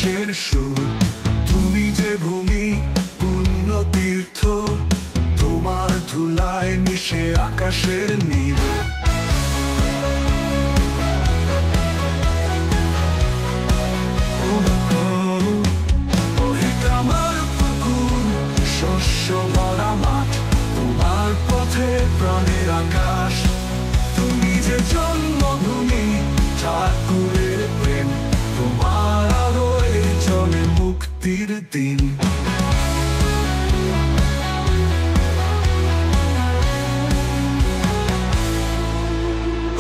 আকাশের সুর। তুমি যে ভূমি পূর্ণ তীর্থ, তোমার ধুলায় মিশে আকাশের নীল। ভরা মাঠ, তোমার পথে প্রাণের আকাশ। তুমি যে জন্মভূমি, ঠাকুরের প্রেম, তোমার আলোয় চলে মুক্তির দিন।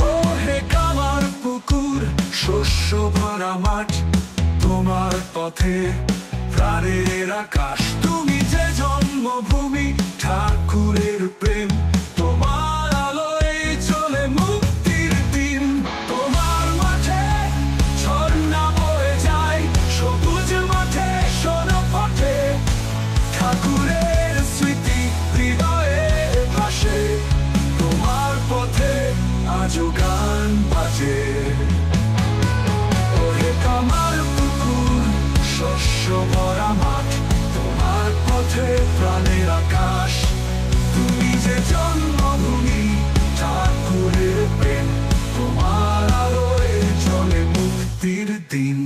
ও হে কামার পুকুর, শস্য ভরা মাঠ, তোমার পথে প্রাণের আকাশ। তুমি যে জন্মভূমি, ঠাকুরের প্রেম, তোমার আলোয় চলে মুক্তির দিন। তোমার মাঠে ঝর্ণা বয়ে যায়, সবুজ মাঠে সোনা ফোটে, ঠাকুরের স্মৃতি হৃদয়ে ভাসে। তোমার পথে আজও গান বাজে। ও হে কামার পুকুর, শস্য ভরা মাঠ, তোমার পথে প্রাণের আকাশ। তুমি যে জন্মভূমি, ঠাকুরের প্রেম, তোমার আলোয় চলে মুক্তির দিন।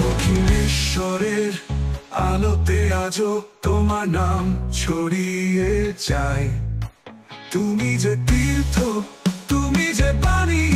দক্ষিণেশ্বরের আলোতে আজও তোমার নাম ছড়িয়ে যায়। তুমি যে তীর্থ, তুমি যে বাণী,